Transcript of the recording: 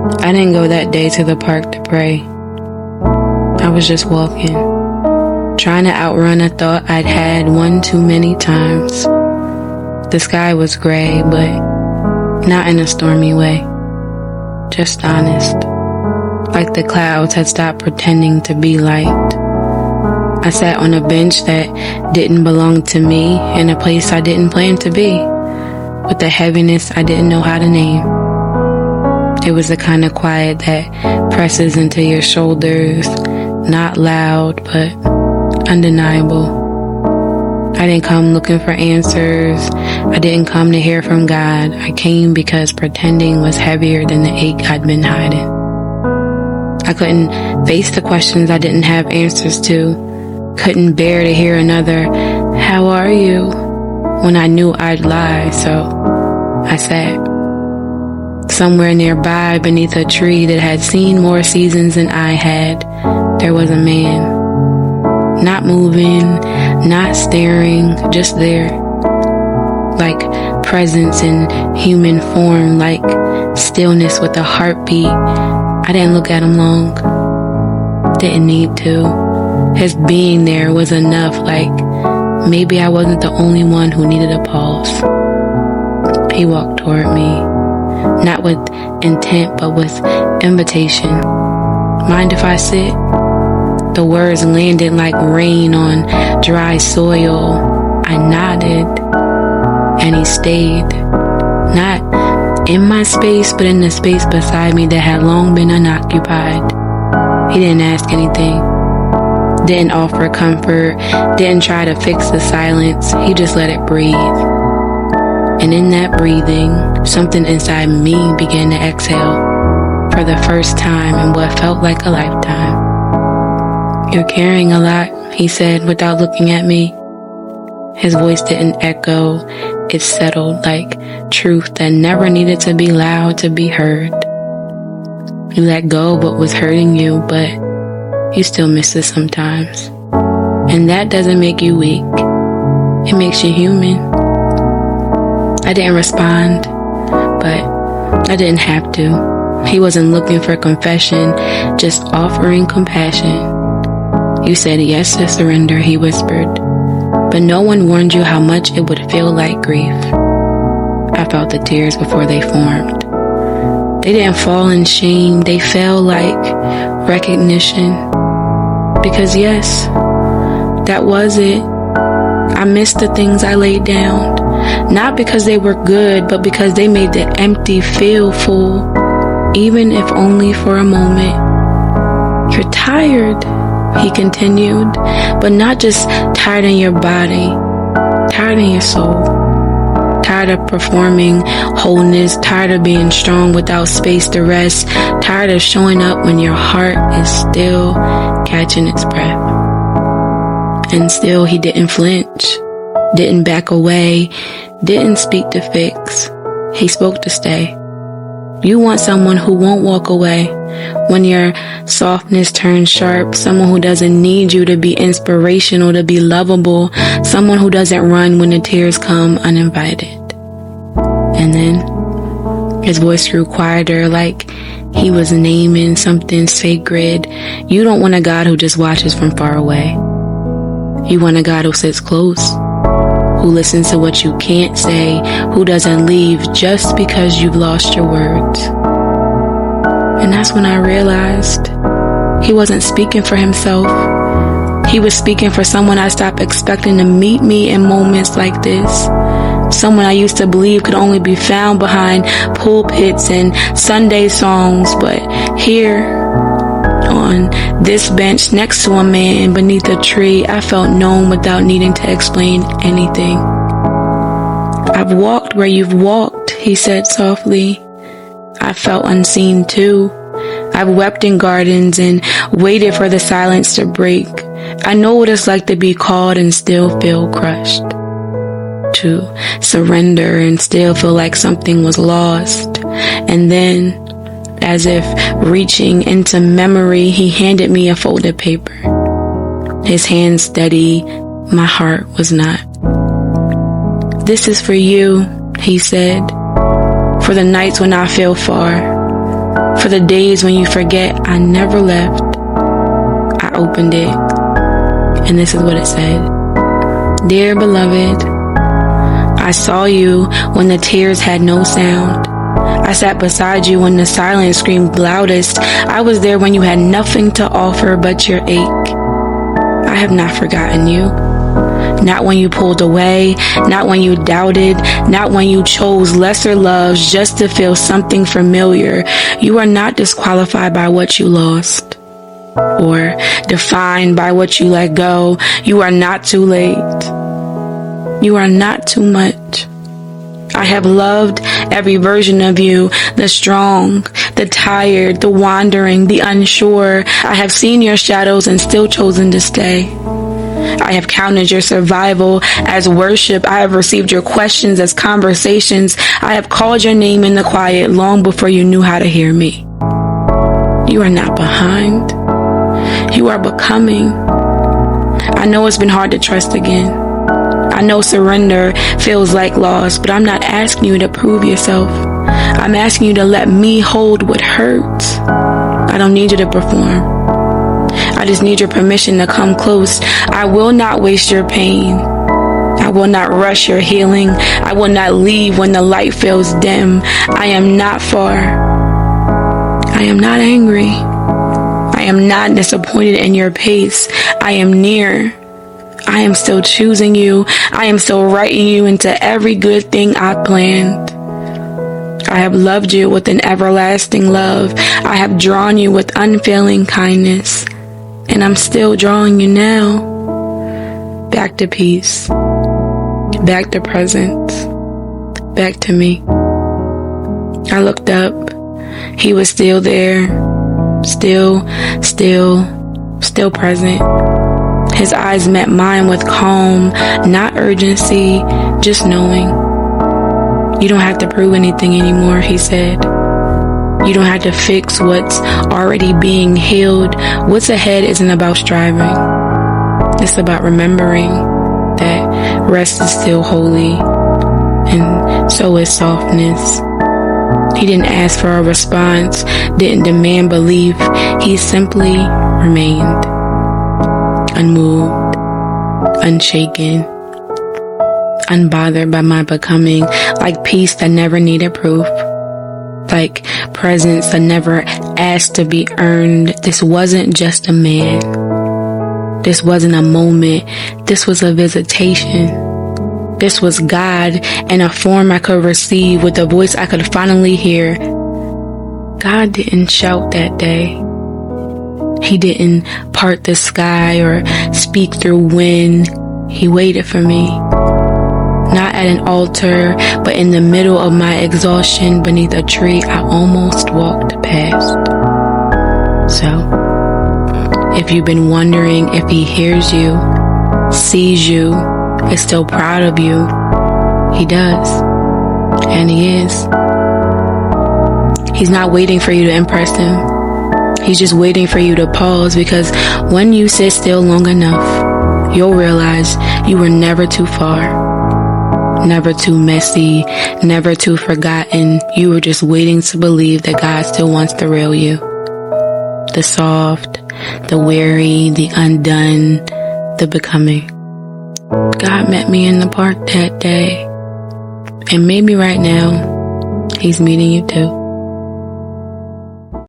I didn't go that day to the park to pray. I was just walking, trying to outrun a thought I'd had one too many times. The sky was gray, but not in a stormy way. Just honest. Like the clouds had stopped pretending to be light. I sat on a bench that didn't belong to me in a place I didn't plan to be, with a heaviness I didn't know how to name. It was the kind of quiet that presses into your shoulders, not loud, but undeniable. I didn't come looking for answers. I didn't come to hear from God. I came because pretending was heavier than the ache I'd been hiding. I couldn't face the questions I didn't have answers to. Couldn't bear to hear another, "How are you?" when I knew I'd lie, so I sat. Somewhere nearby, beneath a tree that had seen more seasons than I had, there was a man. Not moving, not staring, just there. Like presence in human form, like stillness with a heartbeat. I didn't look at him long. Didn't need to. His being there was enough, like maybe I wasn't the only one who needed a pause. He walked toward me, not with intent, but with invitation. "Mind if I sit?" The words landed like rain on dry soil. I nodded, and he stayed. Not in my space, but in the space beside me that had long been unoccupied. He didn't ask anything, didn't offer comfort, didn't try to fix the silence. He just let it breathe. And in that breathing, something inside me began to exhale for the first time in what felt like a lifetime. "You're carrying a lot," he said without looking at me. His voice didn't echo, it settled like truth that never needed to be loud to be heard. You let go of what was hurting you, but you still miss it sometimes. And that doesn't make you weak. It makes you human. I didn't respond, but I didn't have to. He wasn't looking for confession, just offering compassion. "You said yes to surrender," he whispered, "but no one warned you how much it would feel like grief." I felt the tears before they formed. They didn't fall in shame, they fell like recognition. Because yes, that was it. I missed the things I laid down. Not because they were good, but because they made the empty feel full, even if only for a moment. "You're tired," he continued, "but not just tired in your body, tired in your soul. Tired of performing wholeness, tired of being strong without space to rest, tired of showing up when your heart is still catching its breath." And still he didn't flinch, didn't back away, didn't speak to fix. He spoke to stay. You want someone who won't walk away when your softness turns sharp, someone who doesn't need you to be inspirational, to be lovable, someone who doesn't run when the tears come uninvited. And then his voice grew quieter, like he was naming something sacred. You don't want a God who just watches from far away. You want a God who sits close, who listens to what you can't say, who doesn't leave just because you've lost your words. And that's when I realized he wasn't speaking for himself. He was speaking for someone I stopped expecting to meet me in moments like this. Someone I used to believe could only be found behind pulpits and Sunday songs, but here, on this bench next to a man beneath a tree, I felt known without needing to explain anything. "I've walked where you've walked," he said softly. I felt unseen too. I've wept in gardens and waited for the silence to break. I know what it's like to be called and still feel crushed. To surrender and still feel like something was lost. And then, as if reaching into memory, he handed me a folded paper. His hand steady, my heart was not. "This is for you," he said, "for the nights when I feel far, For the days when you forget I never left. I opened it, and this is what it said. Dear beloved, I saw you when the tears had no sound. I sat beside you when the silence screamed loudest. I was there when you had nothing to offer but your ache. I have not forgotten you. Not when you pulled away, not when you doubted, not when you chose lesser loves just to feel something familiar. You are not disqualified by what you lost or defined by what you let go. You are not too late. You are not too much. I have loved every version of you, the strong, the tired, the wandering, the unsure. I have seen your shadows and still chosen to stay. I have counted your survival as worship. I have received your questions as conversations. I have called your name in the quiet long before you knew how to hear me. You are not behind. You are becoming. I know it's been hard to trust again. I know surrender feels like loss, but I'm not asking you to prove yourself. I'm asking you to let me hold what hurts. I don't need you to perform. I just need your permission to come close. I will not waste your pain. I will not rush your healing. I will not leave when the light feels dim. I am not far. I am not angry. I am not disappointed in your pace. I am near. I am still choosing you. I am still writing you into every good thing I planned. I have loved you with an everlasting love. I have drawn you with unfailing kindness. And I'm still drawing you now. Back to peace. Back to presence. Back to me. I looked up. He was still there. Still present. His eyes met mine with calm, not urgency, just knowing. You don't have to prove anything anymore, he said. You don't have to fix what's already being healed. What's ahead isn't about striving. It's about remembering that rest is still holy, and so is softness. He didn't ask for a response, didn't demand belief. He simply remained. Unmoved, unshaken, unbothered by my becoming, like peace that never needed proof, like presence that never asked to be earned. This wasn't just a man. This wasn't a moment. This was a visitation. This was God in a form I could receive, with a voice I could finally hear. God didn't shout that day. He didn't part the sky or speak through wind. He waited for me. Not at an altar, but in the middle of my exhaustion beneath a tree I almost walked past. So, if you've been wondering if he hears you, sees you, is still proud of you, he does. And he is. He's not waiting for you to impress him. He's just waiting for you to pause, because when you sit still long enough, you'll realize you were never too far, never too messy, never too forgotten. You were just waiting to believe that God still wants the real you. The soft, the weary, the undone, the becoming. God met me in the park that day, and maybe right now, he's meeting you too.